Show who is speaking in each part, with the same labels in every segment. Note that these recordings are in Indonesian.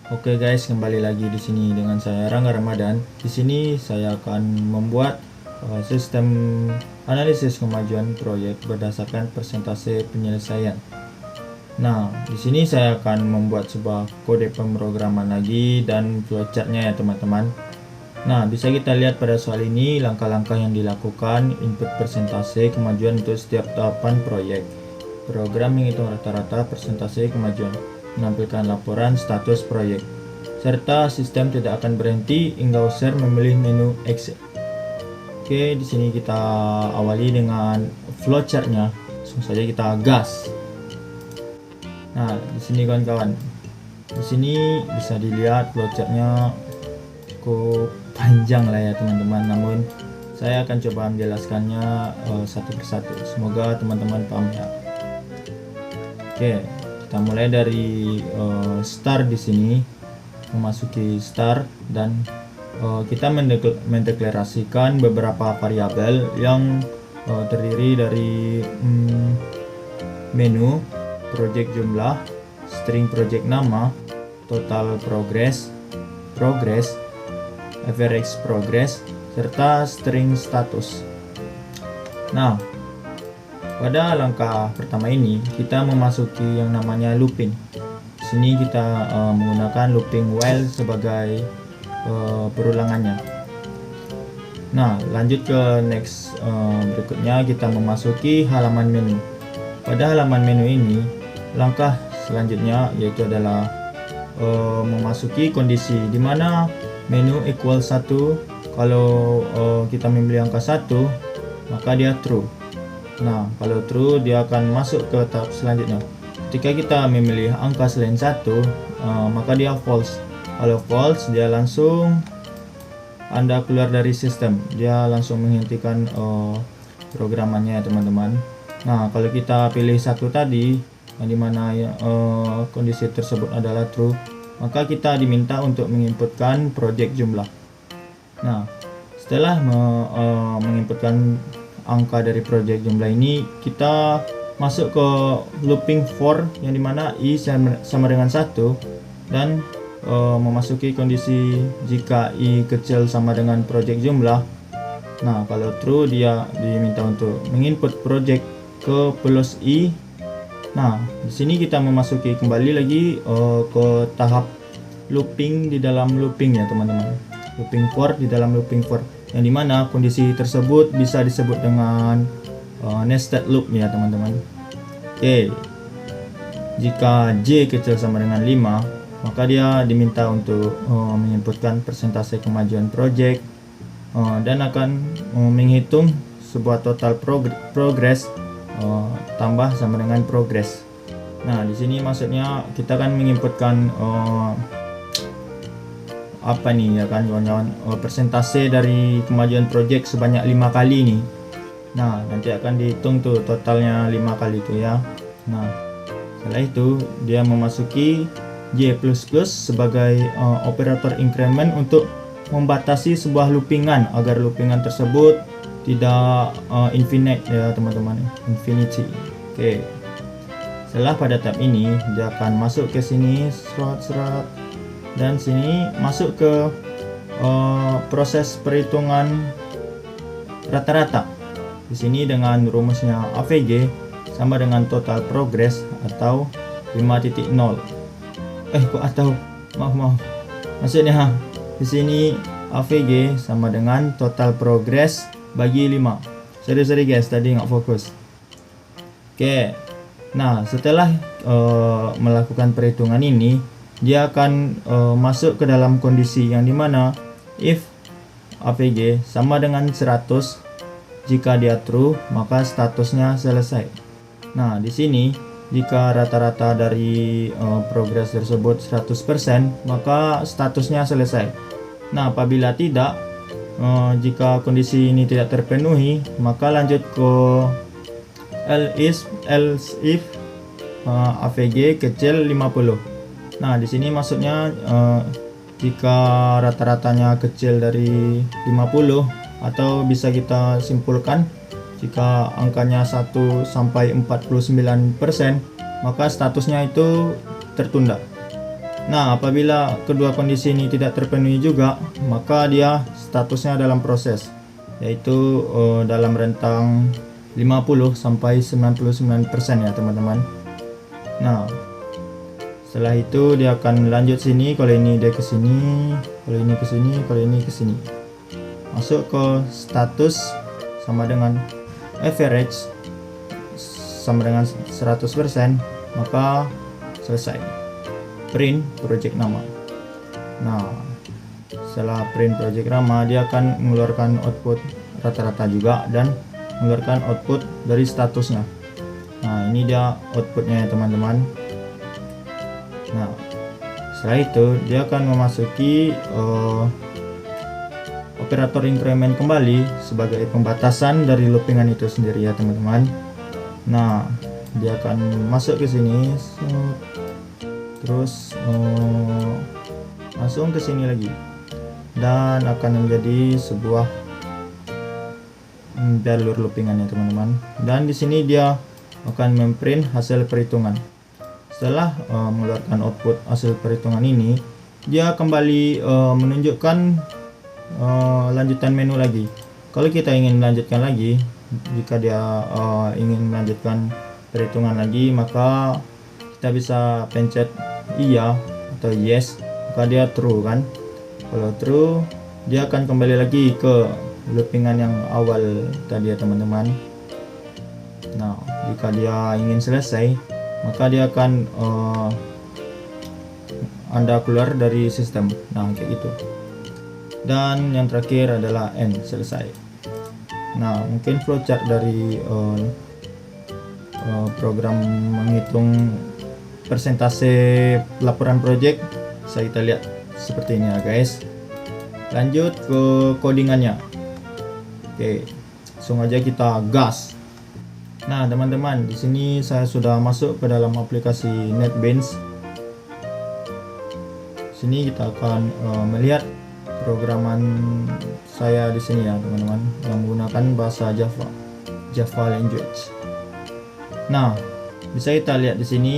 Speaker 1: Oke guys, kembali lagi di sini dengan saya Rangga Ramadan. Di sini saya akan membuat sistem analisis kemajuan proyek berdasarkan persentase penyelesaian. Nah, di sini saya akan membuat sebuah kode pemrograman lagi dan flowchartnya ya teman-teman. Nah, bisa kita lihat pada soal ini langkah-langkah yang dilakukan, input persentase kemajuan untuk setiap tahapan proyek. Program menghitung rata-rata persentase kemajuan, menampilkan laporan status proyek, serta sistem tidak akan berhenti hingga user memilih menu exit. Oke, di sini kita awali dengan flowchartnya. Langsung saja kita gas. Nah, di sini kawan-kawan, di sini bisa dilihat flowchartnya cukup panjang lah ya teman-teman. Namun saya akan coba menjelaskannya satu persatu. Semoga teman-teman paham ya. Oke, kita mulai dari start di sini, memasuki start dan kita mendeklarasikan beberapa variabel yang terdiri dari menu, project jumlah, string project nama, total progress, average progress, serta string status. Nah, pada langkah pertama ini kita memasuki yang namanya looping. Di sini kita menggunakan looping while sebagai perulangannya. Nah, lanjut ke next berikutnya kita memasuki halaman menu. Pada halaman menu ini, langkah selanjutnya yaitu adalah memasuki kondisi di mana menu equal 1. Kalau kita memilih angka 1, maka dia true. Nah, kalau true dia akan masuk ke tahap selanjutnya. Ketika kita memilih angka selain 1, maka dia false. Kalau false, dia langsung Anda keluar dari sistem. Dia langsung menghentikan programannya teman-teman. Nah, kalau kita pilih 1 tadi, yang dimana kondisi tersebut adalah true, maka kita diminta untuk menginputkan project jumlah. Nah, setelah menginputkan angka dari project jumlah ini, kita masuk ke looping for yang dimana i sama dengan 1 dan memasuki kondisi jika i kecil sama dengan project jumlah. Nah, kalau true dia diminta untuk menginput project ke plus i. Nah, di sini kita memasuki kembali lagi ke tahap looping di dalam looping ya teman-teman. Looping for di dalam looping for, yang dimana kondisi tersebut bisa disebut dengan nested loop ya teman-teman. Oke, jika j kecil sama dengan 5, maka dia diminta untuk menginputkan persentase kemajuan project dan akan menghitung sebuah total progress tambah sama dengan progress. Nah, di sini maksudnya kita kan menginputkan apa nih ya kan kawan-kawan, persentase dari kemajuan project sebanyak 5 kali nih. Nah, nanti akan dihitung tuh totalnya 5 kali itu ya. Nah, setelah itu dia memasuki J++ sebagai operator increment untuk membatasi sebuah loopingan agar loopingan tersebut tidak infinite ya teman-teman, infinity. Oke. Setelah pada tab ini dia akan masuk ke sini serat dan sini masuk ke proses perhitungan rata-rata. Di sini dengan rumusnya AVG sama dengan total progress atau 5.0. Maaf. Maksudnya di sini AVG sama dengan total progress bagi 5. Sorry guys, tadi nggak fokus. Oke. Nah, setelah melakukan perhitungan ini, dia akan masuk ke dalam kondisi yang dimana if AVG sama dengan 100, jika dia true, maka statusnya selesai. Nah, di sini jika rata-rata dari progres tersebut 100%, maka statusnya selesai. Nah, apabila tidak, jika kondisi ini tidak terpenuhi, maka lanjut ke else if AVG kecil 50. Nah, di sini maksudnya jika rata-ratanya kecil dari 50, atau bisa kita simpulkan jika angkanya 1 sampai 49%, maka statusnya itu tertunda. Nah, apabila kedua kondisi ini tidak terpenuhi juga, maka dia statusnya dalam proses, yaitu dalam rentang 50 sampai 99% ya teman-teman. Nah, setelah itu dia akan lanjut sini, kalau ini dia ke sini, kalau ini ke sini, kalau ini ke sini. Masuk ke status sama dengan average sama dengan 100%, maka selesai. Print project nama. Nah, setelah print project nama, dia akan mengeluarkan output rata-rata juga dan mengeluarkan output dari statusnya. Nah, ini dia outputnya ya teman-teman. Nah, setelah itu dia akan memasuki operator increment kembali sebagai pembatasan dari loopingan itu sendiri ya teman-teman. Nah, dia akan masuk ke sini, terus langsung ke sini lagi, dan akan menjadi sebuah jalur loopingan ya teman-teman. Dan di sini dia akan memprint hasil perhitungan. Setelah mengeluarkan output hasil perhitungan ini, dia kembali menunjukkan lanjutan menu lagi. Kalau kita ingin melanjutkan lagi, jika dia ingin melanjutkan perhitungan lagi, maka kita bisa pencet iya atau yes, maka dia true kan. Kalau true, dia akan kembali lagi ke loopingan yang awal tadi ya teman-teman. Nah, jika dia ingin selesai, maka dia akan Anda keluar dari sistem. Nah, kayak gitu. Dan yang terakhir adalah end, selesai. Nah, mungkin flowchart dari program menghitung persentase laporan project saya kita lihat seperti ini ya guys. Lanjut ke codingannya. Oke, langsung aja kita gas. Nah teman-teman, di sini saya sudah masuk ke dalam aplikasi NetBeans. Sini kita akan melihat programan saya di sini ya teman-teman, yang menggunakan bahasa Java language. Nah, bisa kita lihat di sini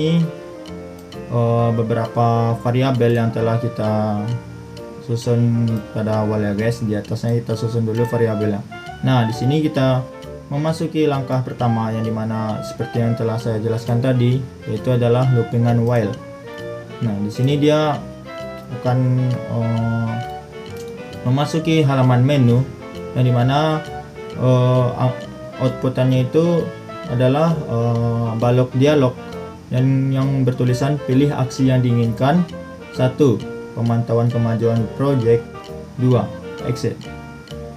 Speaker 1: beberapa variabel yang telah kita susun pada awal ya guys. Di atasnya kita susun dulu variabelnya. Nah, di sini kita memasuki langkah pertama, yang dimana seperti yang telah saya jelaskan tadi, yaitu adalah loopingan while. Nah, di sini dia akan memasuki halaman menu, yang dimana outputannya itu adalah balok dialog yang bertulisan pilih aksi yang diinginkan. 1. Pemantauan kemajuan project. 2. Exit.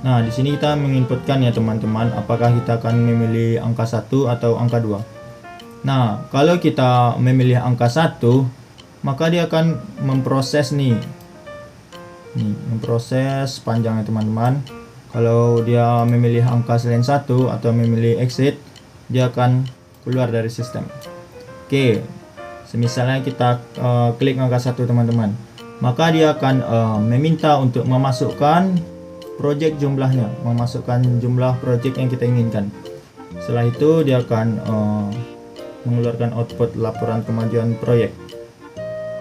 Speaker 1: Nah, di sini kita menginputkan ya teman-teman, apakah kita akan memilih angka 1 atau angka 2. Nah, kalau kita memilih angka 1, maka dia akan memproses memproses panjang ya teman-teman. Kalau dia memilih angka selain 1 atau memilih exit, dia akan keluar dari sistem. Oke, semisalnya kita klik angka 1 teman-teman, maka dia akan meminta untuk memasukkan project jumlahnya, memasukkan jumlah project yang kita inginkan. Setelah itu dia akan mengeluarkan output laporan kemajuan proyek.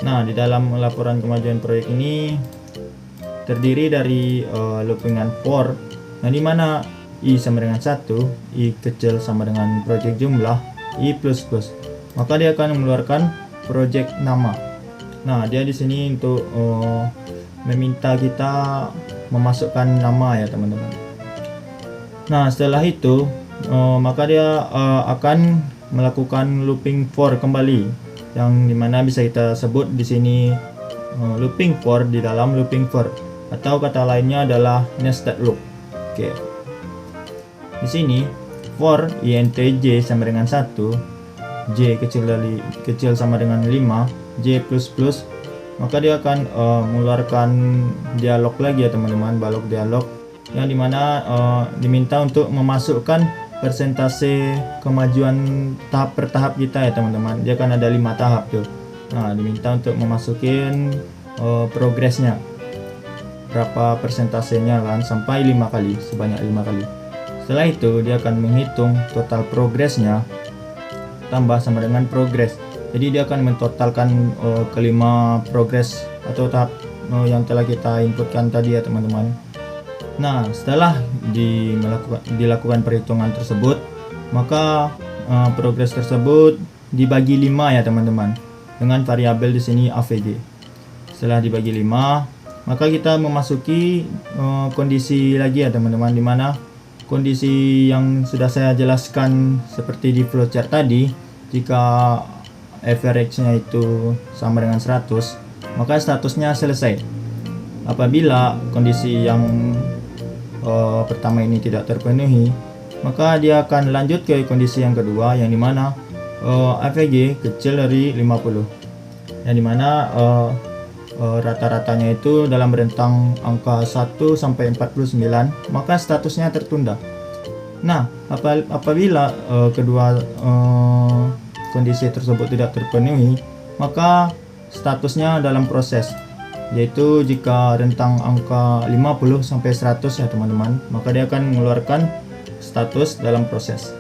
Speaker 1: Nah, di dalam laporan kemajuan proyek ini terdiri dari loopingan for, yang dimana i sama dengan 1, i kecil sama dengan project jumlah, i plus plus. Maka dia akan mengeluarkan project nama. Nah, dia di sini untuk meminta kita memasukkan nama ya teman-teman. Nah, setelah itu maka dia akan melakukan looping for kembali, yang dimana bisa kita sebut di sini looping for di dalam looping for, atau kata lainnya adalah nested loop. Oke. Di sini for int j sama dengan 1, j kecil sama dengan 5, j plus plus, maka dia akan mengeluarkan dialog lagi ya teman-teman, balok dialog, yang dimana diminta untuk memasukkan persentase kemajuan tahap per tahap kita ya teman-teman. Dia akan ada 5 tahap tuh. Nah, diminta untuk memasukin progresnya, berapa persentasenya kan, sampai 5 kali, sebanyak 5 kali. Setelah itu dia akan menghitung total progresnya tambah sama dengan progres. Jadi dia akan mentotalkan kelima progres atau tahap yang telah kita inputkan tadi ya teman-teman. Nah, setelah dilakukan perhitungan tersebut, maka progres tersebut dibagi 5 ya teman-teman, dengan variabel di sini AVG. Setelah dibagi 5, maka kita memasuki kondisi lagi ya teman-teman, dimana kondisi yang sudah saya jelaskan seperti di flowchart tadi. Jika average-nya itu sama dengan 100, maka statusnya selesai. Apabila kondisi yang pertama ini tidak terpenuhi, maka dia akan lanjut ke kondisi yang kedua, yang dimana AVG kecil dari 50, yang dimana rata-ratanya itu dalam rentang angka 1 sampai 49, maka statusnya tertunda. Nah, apabila kedua kondisi tersebut tidak terpenuhi, maka statusnya dalam proses, yaitu jika rentang angka 50 sampai 100 ya teman-teman, maka dia akan mengeluarkan status dalam proses.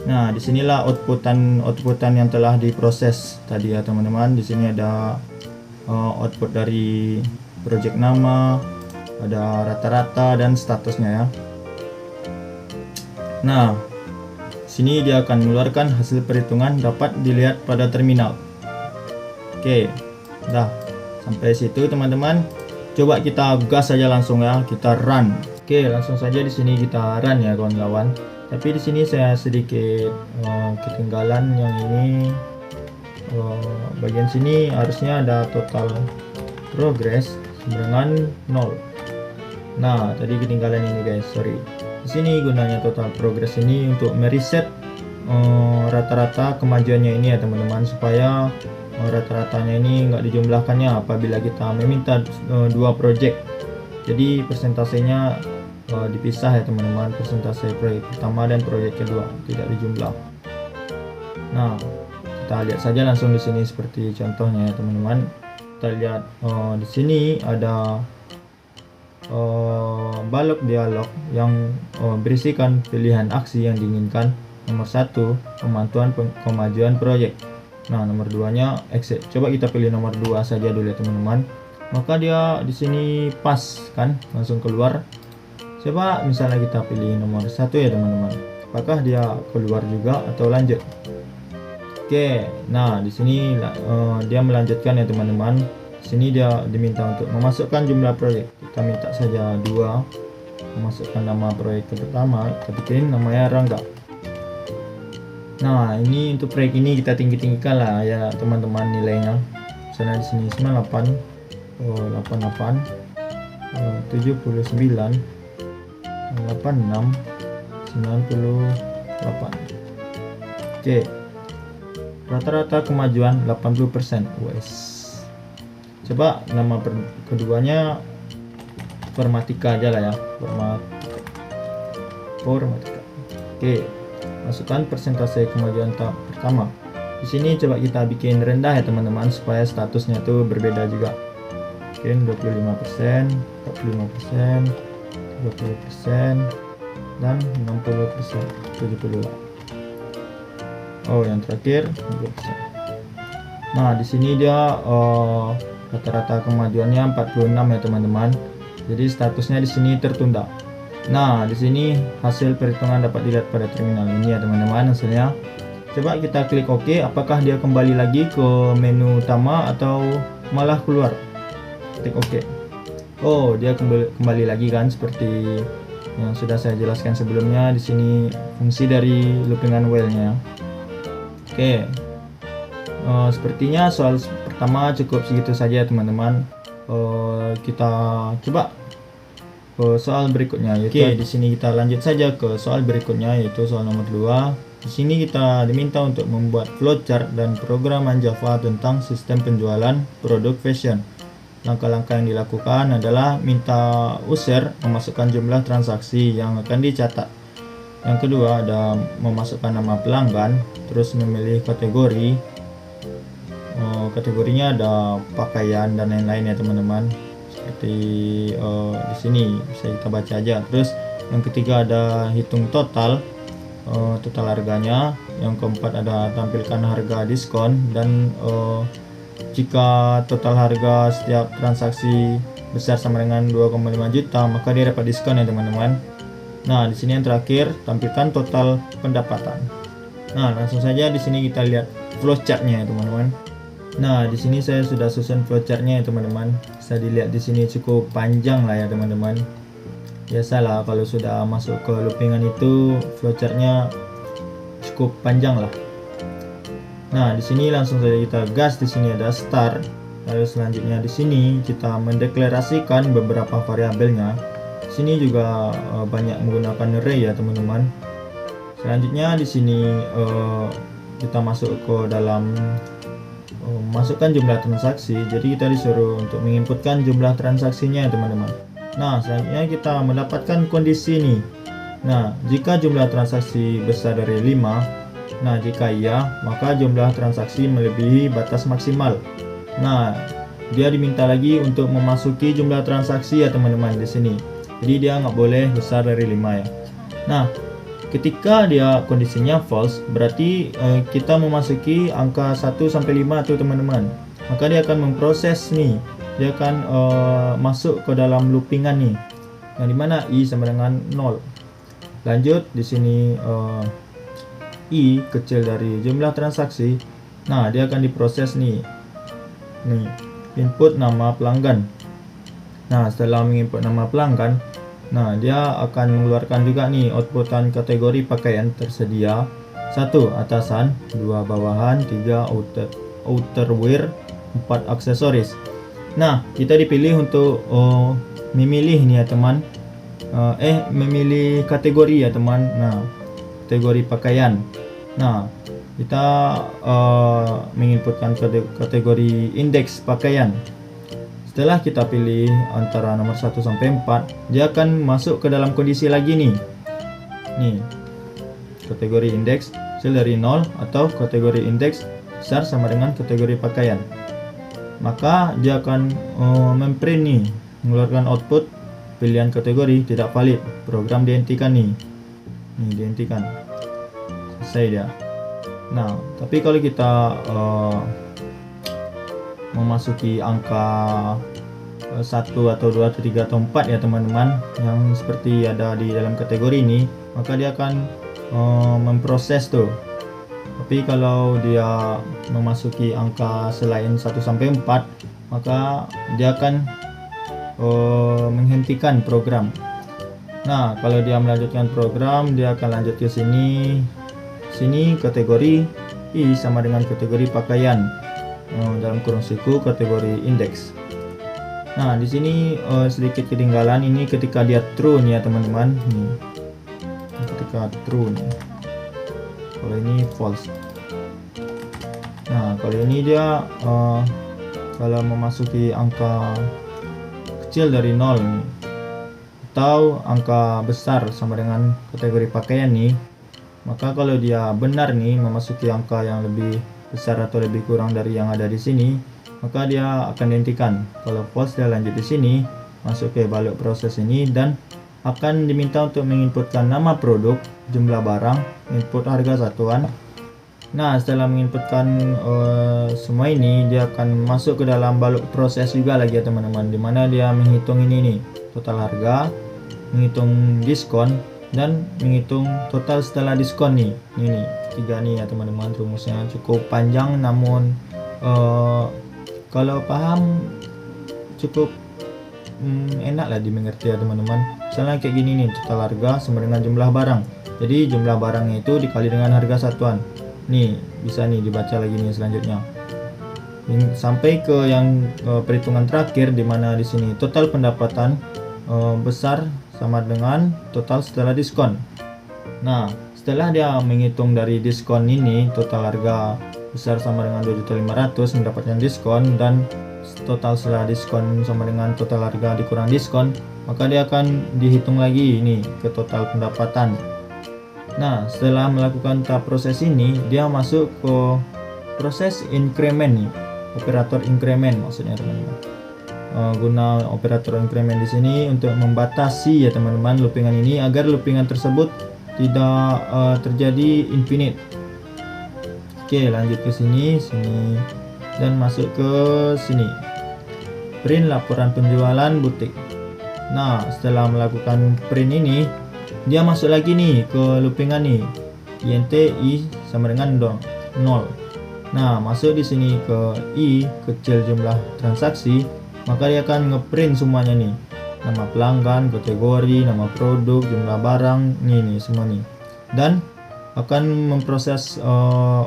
Speaker 1: Nah, disinilah outputan yang telah diproses tadi ya teman-teman. Di sini ada output dari project nama, ada rata-rata dan statusnya ya. Nah, sini dia akan mengeluarkan hasil perhitungan dapat dilihat pada terminal. Oke, dah sampai situ teman-teman. Coba kita gas saja langsung ya, kita run. Oke, langsung saja di sini kita run ya kawan-kawan. Tapi di sini saya sedikit ketinggalan yang ini. Bagian sini harusnya ada total progress dengan 0. Nah, tadi ketinggalan ini guys, sorry. Di sini gunanya total progress ini untuk mereset rata-rata kemajuannya ini ya teman-teman, supaya rata-ratanya ini nggak dijumlahkannya apabila kita meminta 2 project. Jadi persentasenya dipisah ya teman-teman, persentase proyek pertama dan proyek kedua tidak dijumlah. Nah, kita lihat saja langsung di sini seperti contohnya ya teman-teman. Kita lihat di sini ada balok dialog yang berisikan pilihan aksi yang diinginkan. Nomor 1, pemantauan kemajuan proyek. Nah, nomor 2-nya exit. Coba kita pilih nomor 2 saja dulu ya teman-teman. Maka dia di sini pas kan, langsung keluar. Coba misalnya kita pilih nomor 1 ya teman-teman. Apakah dia keluar juga atau lanjut? Oke, nah di sini dia melanjutkan ya teman-teman. Di sini dia diminta untuk memasukkan jumlah proyek. Kita minta saja 2. Memasukkan nama proyek pertama, kita bikin namanya Rangga. Nah, ini untuk proyek ini kita tinggi-tinggikan lah ya teman-teman nilainya. Misalnya di sini 98, 88, 79, 86, 98. Oke. Rata-rata kemajuan 80%. Wes. Coba nama keduanya Informatika aja lah ya. Informatika. Oke. Masukkan persentase kemajuan tahap pertama. Di sini coba kita bikin rendah ya teman-teman, supaya statusnya tuh berbeda juga. Mungkin 25%, 45%, 30%, dan 60%, 70 lah. Oh, yang terakhir 20%. Nah, di sini dia rata-rata kemajuannya 46 ya teman-teman. Jadi statusnya di sini tertunda. Nah, di sini hasil perhitungan dapat dilihat pada terminal ini ya teman-teman hasilnya. Coba kita klik OK, apakah dia kembali lagi ke menu utama atau malah keluar? Klik OK. Oh, dia kembali lagi kan, seperti yang sudah saya jelaskan sebelumnya. Di sini fungsi dari looping while-nya. Oke. Sepertinya soal pertama cukup segitu saja teman-teman. Kita coba soal berikutnya, yaitu di sini kita lanjut saja ke soal berikutnya, yaitu soal nomor 2. Di sini kita diminta untuk membuat flowchart dan programan Java tentang sistem penjualan produk fashion. Langkah-langkah yang dilakukan adalah minta user memasukkan jumlah transaksi yang akan dicatat. Yang kedua ada memasukkan nama pelanggan, terus memilih kategori. Kategorinya ada pakaian dan lain-lain ya teman-teman. Seperti di sini bisa kita baca aja. Terus yang ketiga ada hitung total total harganya. Yang keempat ada tampilkan harga diskon, dan jika total harga setiap transaksi besar sama dengan 2,5 juta maka dia dapat diskon ya teman-teman. Nah, di sini yang terakhir tampilkan total pendapatan. Nah, langsung saja di sini kita lihat flowchartnya ya teman-teman. Nah, di sini saya sudah susun flowchartnya ya teman-teman. Bisa dilihat di sini cukup panjang lah ya teman-teman. Biasalah kalau sudah masuk ke loopingan itu flowchartnya cukup panjang lah. Nah, di sini langsung saja kita gas. Di sini ada start. Lalu selanjutnya di sini kita mendeklarasikan beberapa variabelnya. Di sini juga banyak menggunakan array ya teman-teman. Selanjutnya di sini kita masuk ke dalam masukkan jumlah transaksi. Jadi kita disuruh untuk menginputkan jumlah transaksinya ya teman-teman. Nah, selanjutnya kita mendapatkan kondisi ini. Nah, jika jumlah transaksi besar dari 5, nah jika iya maka jumlah transaksi melebihi batas maksimal. Nah, dia diminta lagi untuk memasuki jumlah transaksi ya teman-teman di sini. Jadi dia nggak boleh besar dari 5 ya. Nah, ketika dia kondisinya false, berarti kita memasuki angka 1 sampai 5 tuh teman-teman. Maka dia akan memproses nih. Dia akan masuk ke dalam loopingan nih. Yang dimana i sama dengan 0. Lanjut di sini i kecil dari jumlah transaksi. Nah, dia akan diproses nih. Nih, input nama pelanggan. Nah, setelah menginput nama pelanggan, nah dia akan mengeluarkan juga nih outputan kategori pakaian tersedia. 1 atasan, 2 bawahan, 3 outerwear, 4 aksesoris. Nah, kita dipilih untuk memilih nih ya teman. Memilih kategori ya teman. Nah, kategori pakaian. Nah, kita menginputkan kategori indeks pakaian. Setelah kita pilih antara nomor 1 sampai 4, dia akan masuk ke dalam kondisi lagi nih. Nih, kategori indeks kecil dari 0 atau kategori indeks besar sama dengan kategori pakaian. Maka dia akan memprint nih, mengeluarkan output pilihan kategori tidak valid. Program dihentikan nih. Nih, dihentikan. Selesai dia. Nah, tapi kalau kita memasuki angka 1 atau 2 atau 3 atau 4 ya teman-teman, yang seperti ada di dalam kategori ini, maka dia akan memproses tuh. Tapi kalau dia memasuki angka selain 1 sampai 4, maka dia akan menghentikan program. Nah, kalau dia melanjutkan program, dia akan lanjut ke sini. Sini kategori i sama dengan kategori pakaian, dalam kurung siku kategori indeks. Nah, di sini sedikit ketinggalan ini ketika dia true nih ya teman-teman. Nih, ketika true nih. Kalau ini false. Nah, kalau ini dia kalau memasuki angka kecil dari 0 nih, atau angka besar sama dengan kategori pakaian nih, maka kalau dia benar nih memasuki angka yang lebih besar atau lebih kurang dari yang ada di sini, maka dia akan dihentikan. Kalau false, dia lanjut di sini, masuk ke balik proses ini, dan akan diminta untuk menginputkan nama produk, jumlah barang, input harga satuan. Nah, setelah menginputkan semua ini, dia akan masuk ke dalam balik proses juga lagi ya teman-teman, dimana dia menghitung ini nih, total harga, menghitung diskon, dan menghitung total setelah diskon nih. Ini 3 nih ya teman-teman. Rumusnya cukup panjang, namun kalau paham cukup enak lah dimengerti ya teman-teman. Misalnya kayak gini nih, total harga sama dengan jumlah barang. Jadi jumlah barangnya itu dikali dengan harga satuan. Nih, bisa nih dibaca lagi nih selanjutnya. Sampai ke yang perhitungan terakhir, di mana di sini total pendapatan besar sama dengan total setelah diskon. Nah, setelah dia menghitung dari diskon ini, total harga besar sama dengan 2.500.000 mendapatkan diskon, dan total setelah diskon sama dengan total harga dikurang diskon, maka dia akan dihitung lagi ini ke total pendapatan. Nah, setelah melakukan tahap proses ini, dia masuk ke proses increment nih, operator increment maksudnya teman-teman. Guna operator increment di sini untuk membatasi ya teman-teman loopingan ini, agar loopingan tersebut tidak terjadi infinite. Oke, lanjut ke sini dan masuk ke sini. Print laporan penjualan butik. Nah, setelah melakukan print ini, dia masuk lagi nih ke loopingan nih. INT I sama dengan 0. Nah, masuk di sini ke I kecil jumlah transaksi, maka dia akan ngeprint semuanya nih. Nama pelanggan, kategori, nama produk, jumlah barang, nih semua nih. Dan akan memproses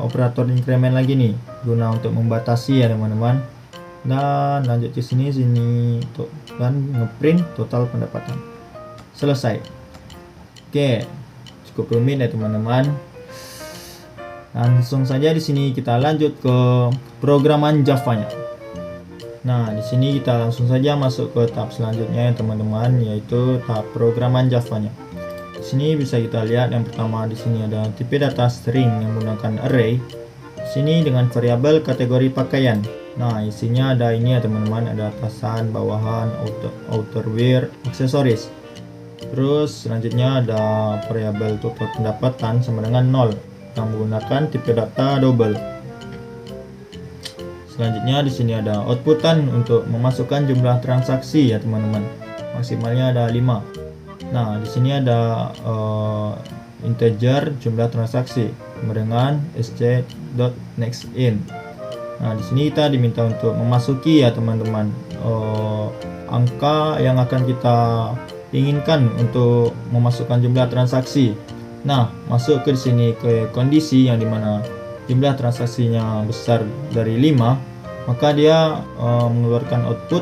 Speaker 1: operator increment lagi nih, guna untuk membatasi ya teman-teman. Dan lanjut ke sini dan ngeprint total pendapatan. Selesai. Oke, cukup rumit ya teman-teman. Langsung saja di sini kita lanjut ke programan Java-nya. Nah, di sini kita langsung saja masuk ke tahap selanjutnya ya teman-teman, yaitu tahap programan Java-nya. Di sini bisa kita lihat yang pertama di sini ada tipe data string yang menggunakan array. Di sini dengan variabel kategori pakaian. Nah, isinya ada ini ya teman-teman, ada atasan, bawahan, outerwear, aksesoris. Terus selanjutnya ada variabel total pendapatan sama dengan 0 yang menggunakan tipe data double. Selanjutnya di sini ada outputan untuk memasukkan jumlah transaksi ya teman-teman. Maksimalnya ada 5. Nah, di sini ada integer jumlah transaksi dengan sc.nextIn. Nah, di sini kita diminta untuk memasuki ya teman-teman angka yang akan kita inginkan untuk memasukkan jumlah transaksi. Nah, masuk ke sini ke kondisi yang dimana jumlah transaksinya besar dari 5, maka dia mengeluarkan output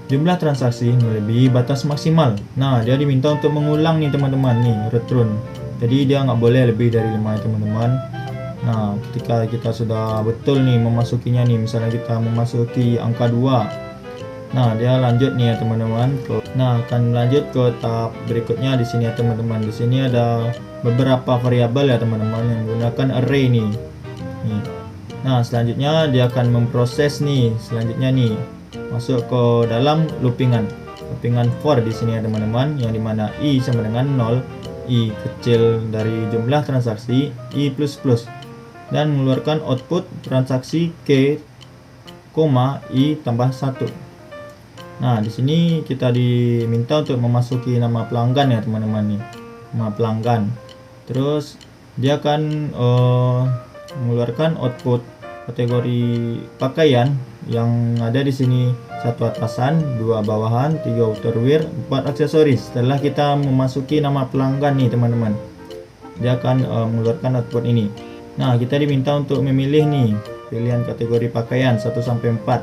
Speaker 1: jumlah transaksi melebihi batas maksimal. Nah, dia diminta untuk mengulang nih teman-teman nih return. Jadi dia nggak boleh lebih dari 5 ya teman-teman. Nah, ketika kita sudah betul nih memasukinya nih, misalnya kita memasuki angka 2. Nah, dia lanjut nih ya teman-teman. Nah, akan lanjut ke tahap berikutnya di sini ya teman-teman. Di sini ada beberapa variabel ya teman-teman yang menggunakan array nih. Nah, selanjutnya dia akan memproses nih, selanjutnya nih masuk ke dalam loopingan for di sini ya teman-teman, yang dimana I sama dengan 0, I kecil dari jumlah transaksi, I plus dan mengeluarkan output transaksi K, I tambah 1. Nah, di sini kita diminta untuk memasuki nama pelanggan ya teman-teman nih, nama pelanggan. Terus dia akan mengeluarkan output kategori pakaian yang ada di sini, 1 atasan, 2 bawahan, 3 outerwear, 4 aksesoris. Setelah kita memasuki nama pelanggan nih teman-teman, dia akan mengeluarkan output ini. Nah, kita diminta untuk memilih nih pilihan kategori pakaian 1 sampai 4.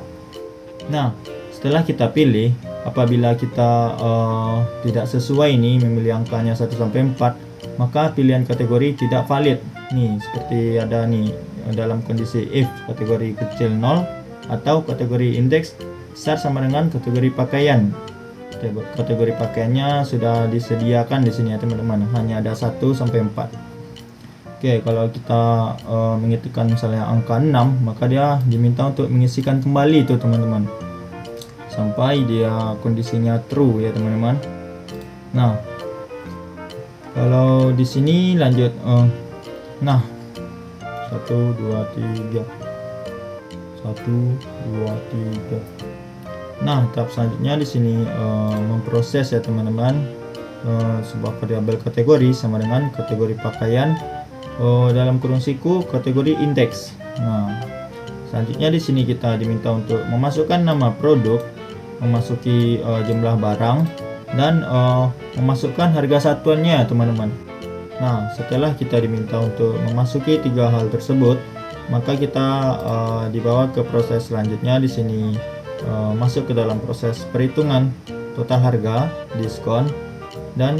Speaker 1: Nah, setelah kita pilih, apabila kita tidak sesuai nih memilih angkanya 1 sampai 4, maka pilihan kategori tidak valid. Nih, seperti ada nih dalam kondisi if kategori kecil 0 atau kategori indeks besar sama dengan kategori pakaian. Kategori pakaiannya sudah disediakan di sini ya teman-teman, hanya ada 1 sampai 4. Oke, kalau kita mengetikkan misalnya angka 6, maka dia diminta untuk mengisikan kembali itu teman-teman, sampai dia kondisinya true ya teman-teman. Nah, kalau di sini lanjut nah 1 2 3. Nah, tahap selanjutnya di sini memproses ya teman-teman sebuah variabel kategori sama dengan kategori pakaian dalam kurung siku kategori indeks. Nah, selanjutnya di sini kita diminta untuk memasukkan nama produk, memasuki jumlah barang, dan memasukkan harga satuannya teman-teman. Nah, setelah kita diminta untuk memasuki 3 hal tersebut, maka kita dibawa ke proses selanjutnya di sini, masuk ke dalam proses perhitungan total harga, diskon, dan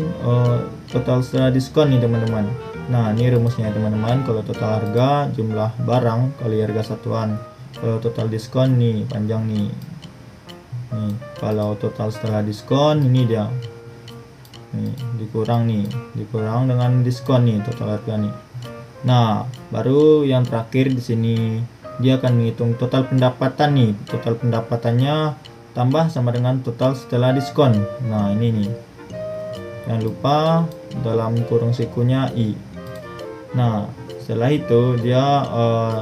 Speaker 1: total setelah diskon nih teman-teman. Nah, ini rumusnya teman-teman. Kalau total harga jumlah barang kali harga satuan. Kalau total diskon nih panjang nih. Kalau total setelah diskon ini dia. Dikurang dengan diskon nih total harga nih. Nah, baru yang terakhir di sini dia akan menghitung total pendapatan nih. Total pendapatannya tambah sama dengan total setelah diskon. Nah, ini nih. Jangan lupa dalam kurung sikunya i. Nah, setelah itu dia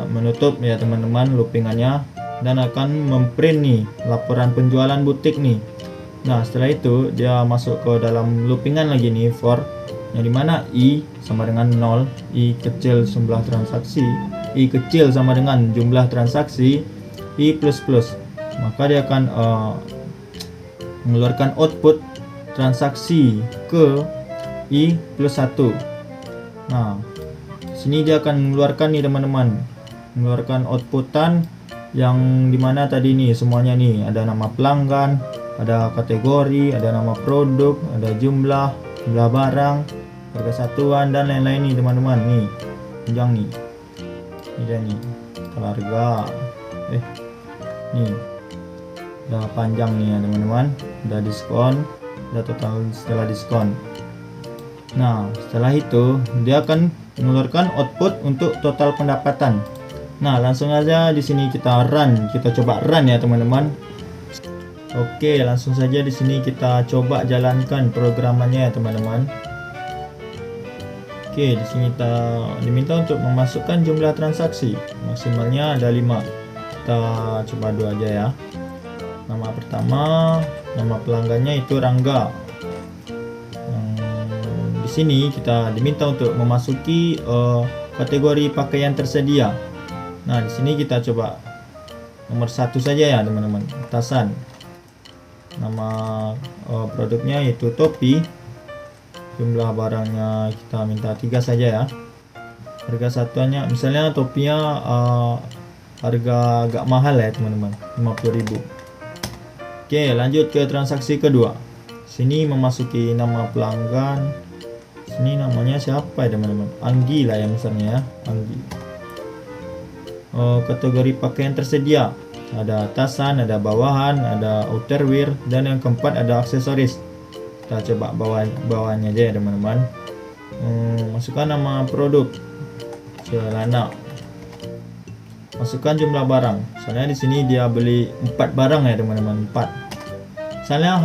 Speaker 1: menutup ya teman-teman loopingannya dan akan memprint nih laporan penjualan butik nih. Nah, setelah itu dia masuk ke dalam loopingan lagi nih for yang dimana i sama dengan 0, i kecil jumlah transaksi, i kecil sama dengan jumlah transaksi, i plus plus. Maka dia akan mengeluarkan output transaksi ke i plus 1. Nah, sini dia akan mengeluarkan nih teman-teman, mengeluarkan outputan yang dimana tadi nih semuanya nih ada nama pelanggan, ada kategori, ada nama produk, ada jumlah barang, harga satuan dan lain-lain nih teman-teman. Nih panjang nih, ini dia nih total harga, nih udah panjang nih ya teman-teman, udah diskon, udah total setelah diskon. Nah, setelah itu dia akan mengeluarkan output untuk total pendapatan. Nah, langsung aja di sini kita coba run ya teman-teman. Oke, langsung saja di sini kita coba jalankan programannya ya teman-teman. Oke, di sini kita diminta untuk memasukkan jumlah transaksi, maksimalnya ada 5. Kita coba 2 aja ya. Nama pertama, nama pelanggannya itu Rangga. Di sini kita diminta untuk memasuki kategori pakaian tersedia. Nah, di sini kita coba nomor 1 saja ya teman-teman, atasan. Nama produknya yaitu topi. Jumlah barangnya kita minta 3 saja ya. Harga satuannya misalnya topinya harga agak mahal ya teman-teman, 50.000. Oke, lanjut ke transaksi kedua. Sini memasuki nama pelanggan. Sini namanya siapa ya teman-teman? Anggi lah ya misalnya ya, Anggi. Kategori pakaian tersedia, ada atasan, ada bawahan, ada outerwear, dan yang keempat ada aksesoris. Kita coba bawahnya aja ya teman-teman. Masukkan nama produk, celana. Masukkan jumlah barang. Misalnya di sini dia beli 4 barang ya teman-teman, 4. Misalnya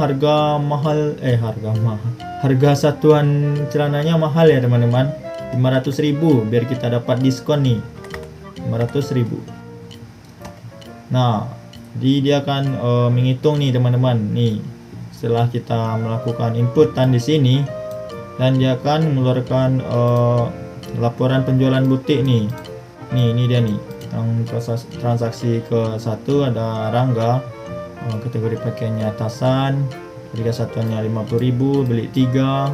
Speaker 1: harga satuan celananya mahal ya teman-teman, 500.000, biar kita dapat diskon nih 500.000. Nah, dia akan menghitung nih teman-teman. Nih, setelah kita melakukan inputan di sini, dan dia akan mengeluarkan laporan penjualan butik nih. Ini dia nih, yang transaksi ke 1 ada Rangga, kategori pakaiannya atasan, harga satuannya 50.000, beli 3,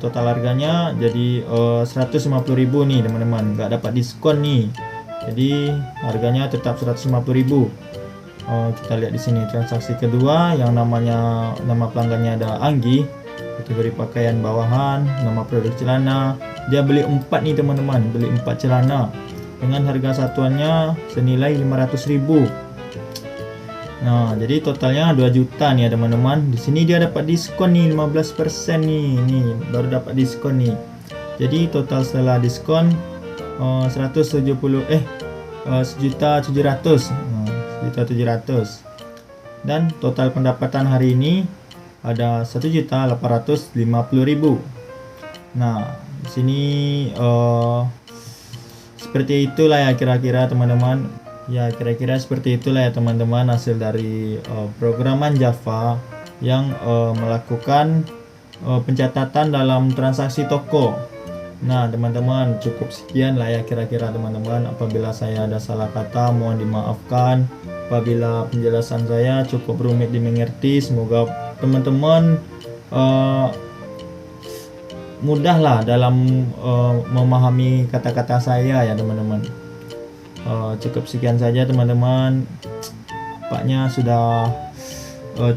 Speaker 1: total harganya jadi 150.000 nih teman-teman, nggak dapat diskon nih, jadi harganya tetap 150.000. Kita lihat di sini transaksi kedua yang nama pelanggannya ada Anggi, kategori pakaian bawahan, nama produk celana, dia beli 4 nih teman-teman, beli 4 celana dengan harga satuannya senilai 500.000. Nah, jadi totalnya 2 juta nih ya teman-teman. Di sini dia dapat diskon nih 15% nih. Nih, baru dapat diskon nih. Jadi total setelah diskon 1.700.000. Dan total pendapatan hari ini ada 1.850.000. Nah, di sini seperti itulah ya kira-kira teman-teman. Ya, kira-kira seperti itulah ya teman-teman hasil dari programan Java yang melakukan pencatatan dalam transaksi toko. Nah teman-teman, cukup sekian lah ya kira-kira teman-teman. Apabila saya ada salah kata mohon dimaafkan. Apabila penjelasan saya cukup rumit dimengerti, semoga teman-teman mudah lah dalam memahami kata-kata saya ya teman-teman. Cukup sekian saja teman-teman. Tampaknya sudah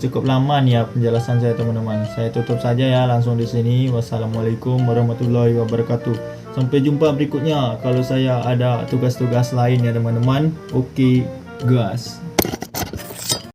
Speaker 1: cukup lama nih ya penjelasan saya teman-teman. Saya tutup saja ya langsung di sini. Wassalamualaikum warahmatullahi wabarakatuh. Sampai jumpa berikutnya kalau saya ada tugas-tugas lain ya teman-teman. Oke, gas.